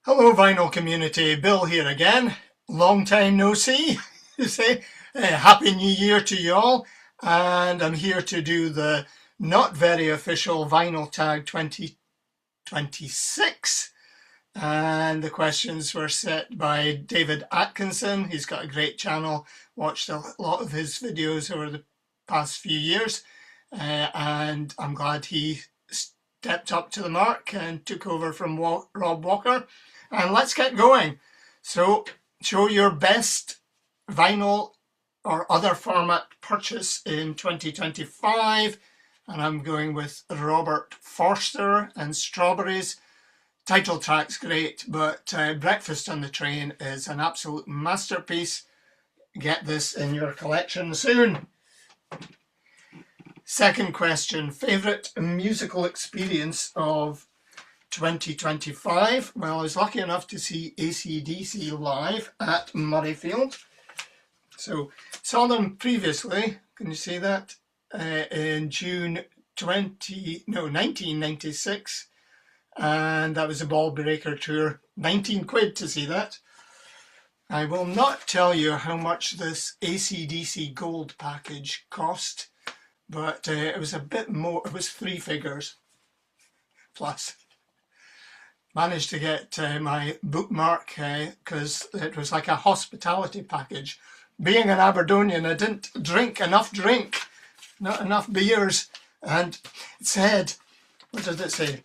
Hello vinyl community, Bill here again. Long time no see, you say. Happy New Year to you all. And I'm here to do the not very official vinyl tag 2026. And the questions were set by David Atkinson. He's got a great channel. Watched a lot of his videos over the past few years. And I'm glad he stepped up to the mark and took over from Rob Walker. And let's get going. So show your best vinyl or other format purchase in 2025. And I'm going with Robert Forster and Strawberries. Title track's great, but Breakfast on the Train is an absolute masterpiece. Get this in your collection soon. Second question, favourite musical experience of 2025? Well, I was lucky enough to see AC/DC live at Murrayfield. So, saw them previously, can you see that? In June 1996. And that was a Ball Breaker tour. 19 quid to see that. I will not tell you how much this AC/DC Gold package cost, but it was a bit more, it was 3 figures plus. Managed to get my bookmark because it was like a hospitality package. Being an Aberdonian, I didn't drink enough not enough beers, and it said, what did it say?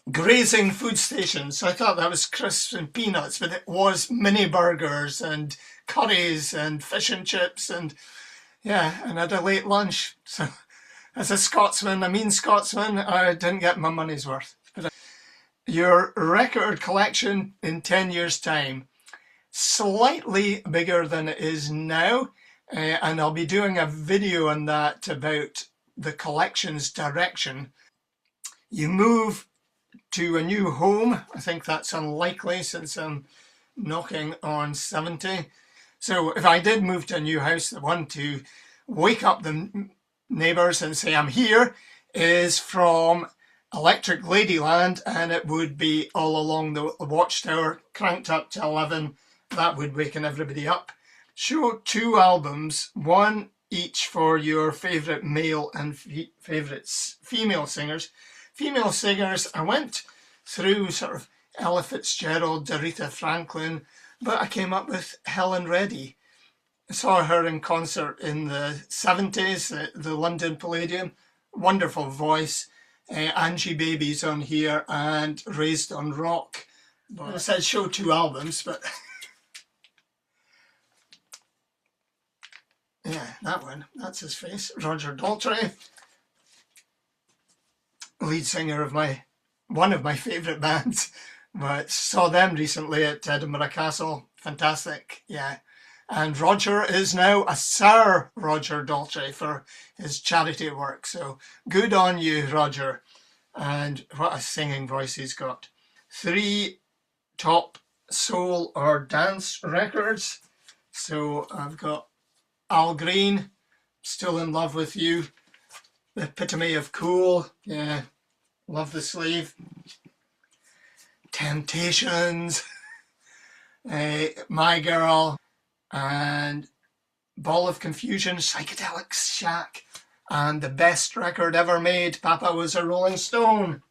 Grazing food stations. So I thought that was crisps and peanuts, but it was mini burgers and curries and fish and chips, and yeah, and I had a late lunch. So as a Scotsman, a mean Scotsman, I didn't get my money's worth. But your record collection in 10 years' time, slightly bigger than it is now, and I'll be doing a video on that about the collection's direction. You move to a new home. I think that's unlikely since I'm knocking on 70. So if I did move to a new house, the one to wake up the neighbours and say I'm here is from Electric Ladyland, and it would be all along the watchtower, cranked up to 11. That would waken everybody up. Show 2 albums, one each for your favourite male and favourite female singers. Female singers, I went through sort of Ella Fitzgerald, Aretha Franklin, but I came up with Helen Reddy. I saw her in concert in the 70s at the London Palladium. Wonderful voice. Angie Baby's on here and Raised on Rock. But I said show 2 albums, but yeah, that one, that's his face. Roger Daltrey, lead singer of one of my favourite bands, but saw them recently at Edinburgh Castle. Fantastic, yeah. And Roger is now a Sir Roger Daltrey for his charity work. So good on you, Roger. And what a singing voice he's got. 3 top soul or dance records. So I've got Al Green, Still in Love with You. The epitome of cool. Yeah, love the sleeve. Temptations. My Girl. And Ball of Confusion, Psychedelic Shack, and the best record ever made, Papa Was a Rolling Stone.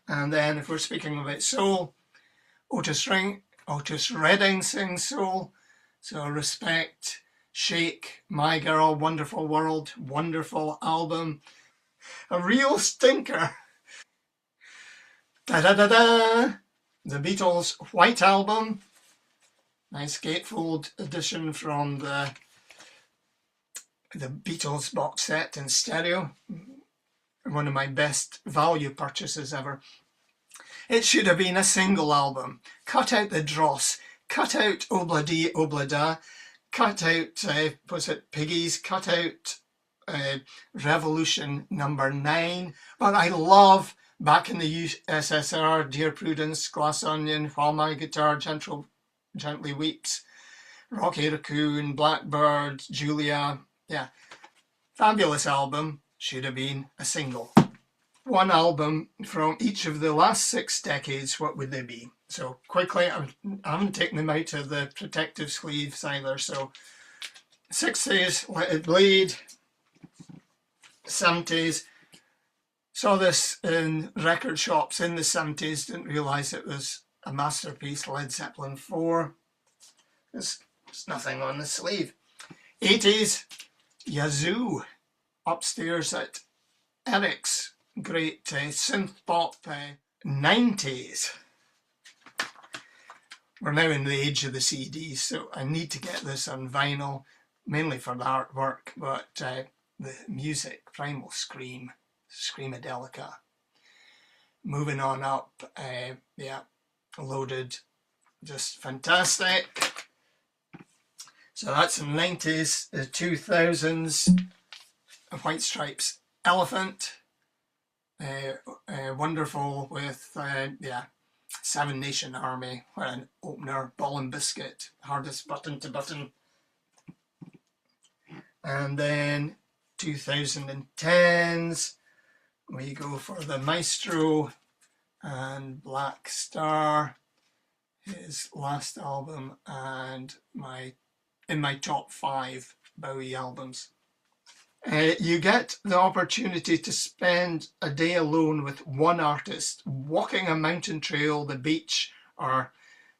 And then if we're speaking about soul, Otis Redding sings soul, so Respect, Shake, My Girl, Wonderful World, wonderful album. A real stinker. Da da da da. The Beatles' White Album. Nice gatefold edition from the Beatles box set in stereo. One of my best value purchases ever. It should have been a single album. Cut out the dross. Cut out Obla Dee Obla Da. Cut out, was it Piggies? Cut out Revolution number 9. But I love Back in the USSR, Dear Prudence, Glass Onion, While My Guitar Gently Weeps, Rocky Raccoon, Blackbird, Julia. Yeah, fabulous album. Should have been a single. one album from each of the last 6 decades, what would they be? So quickly, I haven't taken them out of the protective sleeves either. So 60s, Let It Bleed, 70s. Saw this in record shops in the 70s, didn't realise it was a masterpiece, Led Zeppelin 4. There's nothing on the sleeve. 80s, Yazoo, upstairs at Eric's, great synth pop. 90s, we're now in the age of the CDs, so I need to get this on vinyl, mainly for the artwork, but the music, Primal Scream, Screamadelica. Moving on up, yeah, Loaded, just fantastic. So that's the 90s, the 2000s, White Stripes, Elephant, wonderful with, yeah, Seven Nation Army, an opener, Ball and Biscuit, Hardest Button to Button. And then 2010s, we go for the Maestro and Black Star, his last album, and in my top 5 Bowie albums. You get the opportunity to spend a day alone with one artist, walking a mountain trail, the beach, or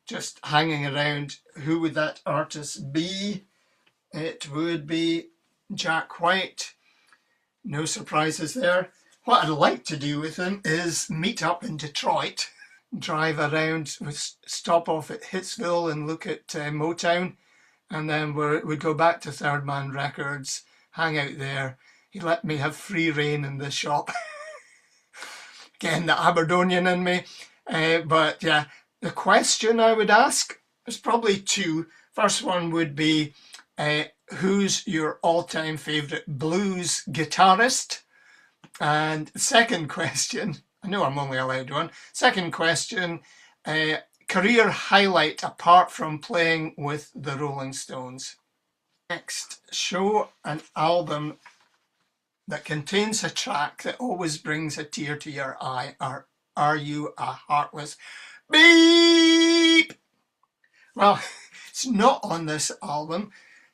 just hanging around. Who would that artist be? It would be Jack White. No surprises there. What I'd like to do with him is meet up in Detroit, drive around, stop off at Hitsville and look at Motown, and then we'd go back to Third Man Records, hang out there. He let me have free reign in the shop. Again, the Aberdonian in me. But yeah, the question I would ask is probably 2. First one would be, who's your all-time favourite blues guitarist? And second question, I know I'm only allowed one. Second question, career highlight apart from playing with the Rolling Stones. Next, show an album that contains a track that always brings a tear to your eye. Are you a heartless beep? Well, it's not on this album,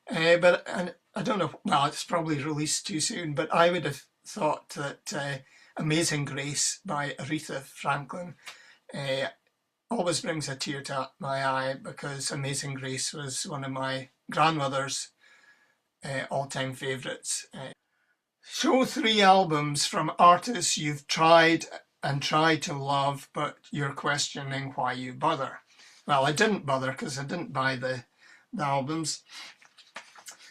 but I don't know, well, it's probably released too soon, but I would have thought that Amazing Grace by Aretha Franklin always brings a tear to my eye, because Amazing Grace was one of my grandmother's all-time favourites. Show 3 albums from artists you've tried to love, but you're questioning why you bother. Well, I didn't bother because I didn't buy the albums.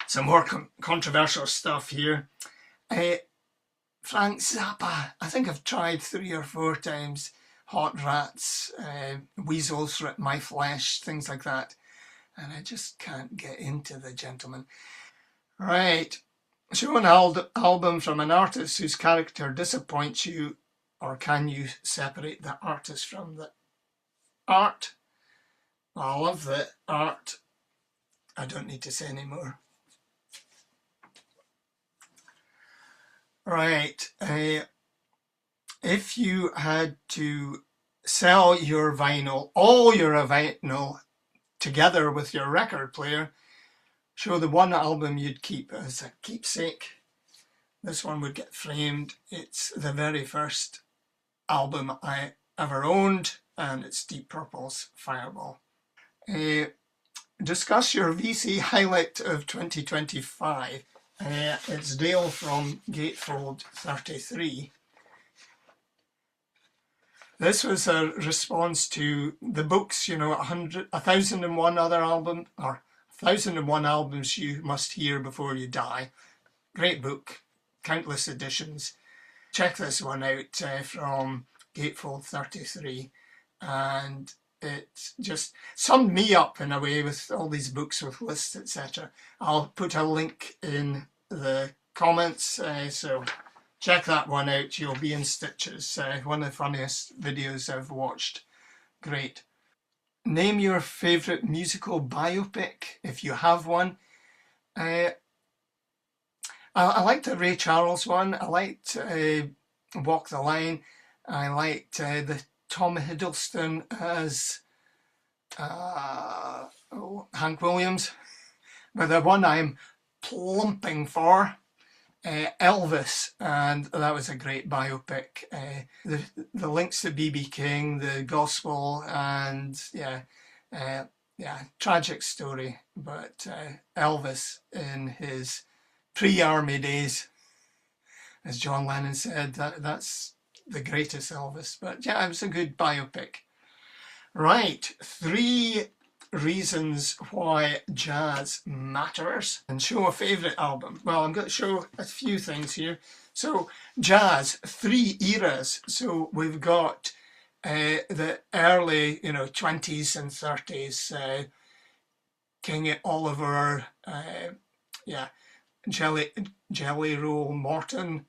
Some more controversial stuff here. Frank Zappa, I think I've tried 3 or 4 times. Hot Rats, Weasels Rip My Flesh, things like that. And I just can't get into the gentleman. Right. Show an album from an artist whose character disappoints you, or can you separate the artist from the art? I love the art. I don't need to say any more. Right. If you had to sell your vinyl, all your vinyl, together with your record player, show the one album you'd keep as a keepsake. This one would get framed. It's the very first album I ever owned, and it's Deep Purple's Fireball. Discuss your VC highlight of 2025. It's Dale from Gatefold 33. This was a response to the books, 1001 other album, or 1001 albums you must hear before you die. Great book, countless editions. Check this one out from Gatefold 33, and it just summed me up in a way with all these books with lists, etc. I'll put a link in the comments, so check that one out. You'll be in stitches. One of the funniest videos I've watched. Great. Name your favourite musical biopic, if you have one. I liked the Ray Charles one. I liked Walk the Line. I liked the Tom Hiddleston as Hank Williams. But the one I'm plumping for, Elvis, and that was a great biopic. The links to B.B. King, the gospel, and tragic story. But Elvis in his pre-army days, as John Lennon said, that's the greatest Elvis. But yeah, it was a good biopic. Right, 3 reasons why jazz matters, and show a favourite album. Well, I'm going to show a few things here. So jazz, 3 eras. So we've got the early, 20s and 30s, King Oliver, Jelly Roll Morton.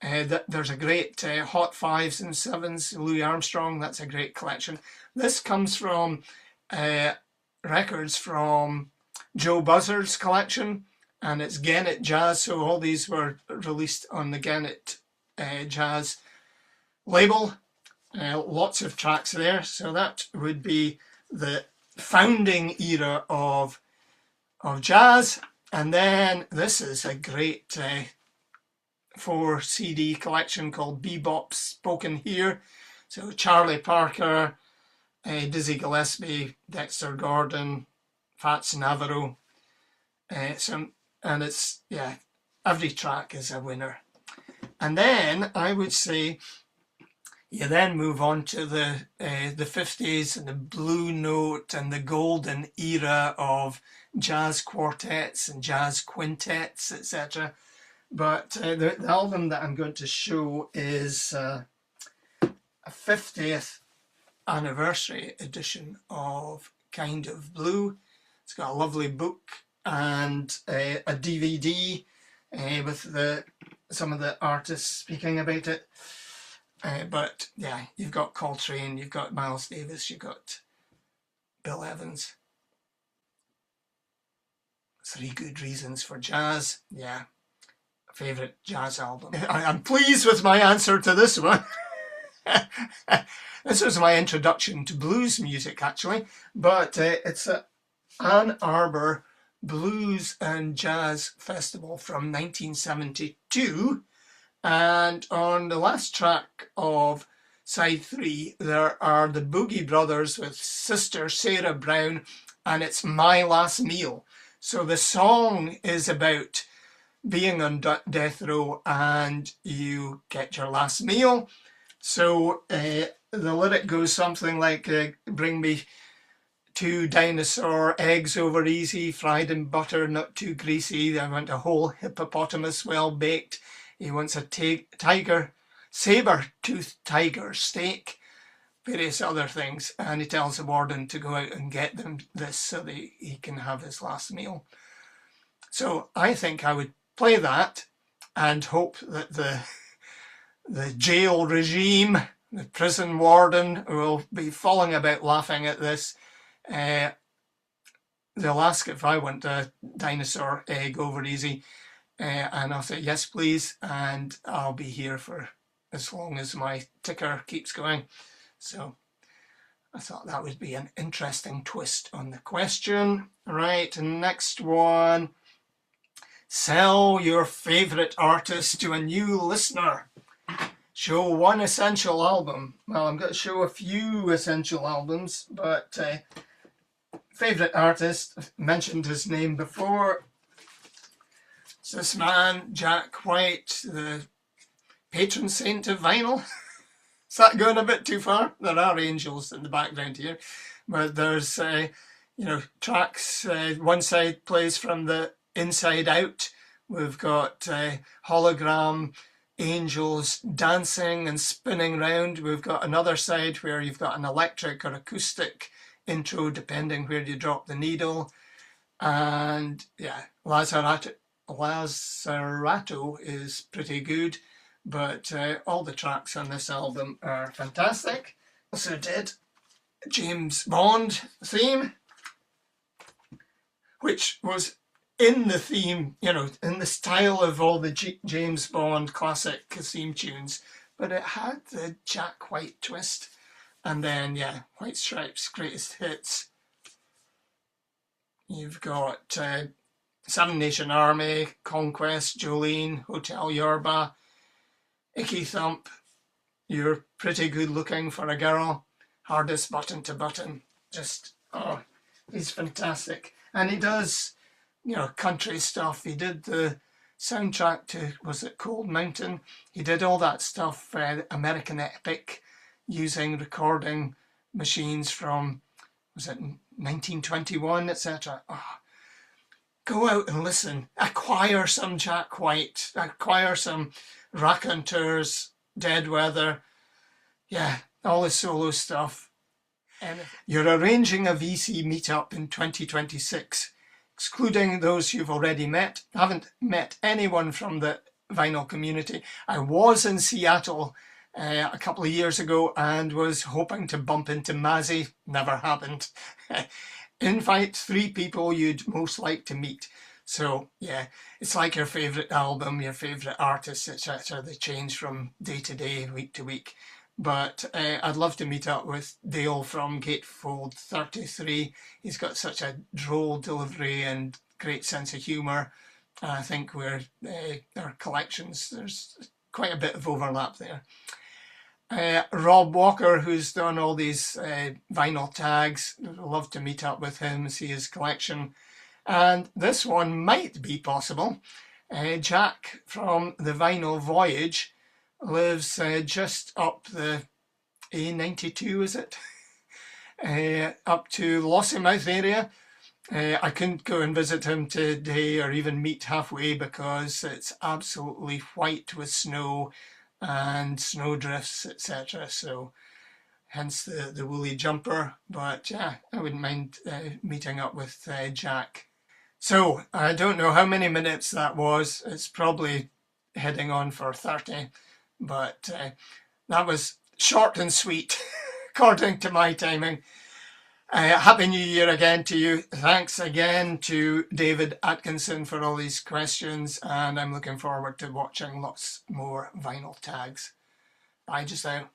There's a great Hot 5s and 7s, Louis Armstrong. That's a great collection. This comes from records from Joe Buzzard's collection, and it's Gannett Jazz, so all these were released on the Gannett Jazz label. Lots of tracks there, so that would be the founding era of jazz. And then this is a great 4 CD collection called Bebop Spoken Here. So Charlie Parker, Dizzy Gillespie, Dexter Gordon, Fats Navarro. And it's, every track is a winner. And then I would say you then move on to the 50s and the Blue Note and the golden era of jazz quartets and jazz quintets, etc. But the album that I'm going to show is a 50th anniversary edition of Kind of Blue. It's got a lovely book and a DVD with some of the artists speaking about it. But yeah, you've got Coltrane, you've got Miles Davis, you've got Bill Evans. 3 good reasons for jazz. Yeah, favourite jazz album. I'm pleased with my answer to this one. This was my introduction to blues music, actually, but it's a Ann Arbor Blues and Jazz Festival from 1972, and on the last track of side 3 there are the Boogie Brothers with Sister Sarah Brown, and it's My Last Meal. So the song is about being on death row and you get your last meal. So the lyric goes something like, bring me 2 dinosaur eggs over easy, fried in butter, not too greasy. I want a whole hippopotamus well baked. He wants a saber-toothed tiger steak, various other things. And he tells the warden to go out and get them this so that he can have his last meal. So I think I would play that and hope that the jail regime, the prison warden, will be falling about laughing at this. They'll ask if I want a dinosaur egg over easy, and I'll say yes please, and I'll be here for as long as my ticker keeps going. So I thought that would be an interesting twist on the question. Right, and next one. Sell your favourite artist to a new listener. Show 1 essential album. Well, I'm going to show a few essential albums, but favourite artist, I've mentioned his name before. It's this man, Jack White, the patron saint of vinyl. Is that going a bit too far? There are angels in the background here, but there's tracks. One side plays from the Inside Out. We've got hologram angels dancing and spinning round. We've got another side where you've got an electric or acoustic intro depending where you drop the needle. And yeah, Lazzarato is pretty good, but all the tracks on this album are fantastic. Also did James Bond theme, which was in the theme, in the style of all the James Bond classic theme tunes, but it had the Jack White twist. And then, yeah, White Stripes, Greatest Hits. You've got Seven Nation Army, Conquest, Jolene, Hotel Yorba, Icky Thump, You're Pretty Good Looking for a Girl, Hardest Button to Button. Just, oh, he's fantastic. And he does, you know, country stuff. He did the soundtrack to, was it Cold Mountain? He did all that stuff, American Epic, using recording machines from, was it 1921, etc. Oh, go out and listen. Acquire some Jack White. Acquire some Raconteurs, Dead Weather. Yeah, all his solo stuff. You're arranging a VC meetup in 2026, excluding those you've already met. I haven't met anyone from the vinyl community. I was in Seattle a couple of years ago and was hoping to bump into Mazzy. Never happened. Invite 3 people you'd most like to meet. So yeah, it's like your favourite album, your favourite artist, etc. They change from day to day, week to week. But I'd love to meet up with Dale from Gatefold 33. He's got such a droll delivery and great sense of humour. I think we're our collections, there's quite a bit of overlap there. Rob Walker, who's done all these vinyl tags, I'd love to meet up with him, see his collection. And this one might be possible. Jack from the Vinyl Voyage lives just up the A92, is it? Up to Lossiemouth area. I couldn't go and visit him today or even meet halfway because it's absolutely white with snow and snow drifts, etc. So hence the woolly jumper. But yeah, I wouldn't mind meeting up with Jack. So I don't know how many minutes that was. It's probably heading on for 30, but that was short and sweet according to my timing. Happy New Year again to you. Thanks again to David Atkinson for all these questions, and I'm looking forward to watching lots more vinyl tags. Bye just now.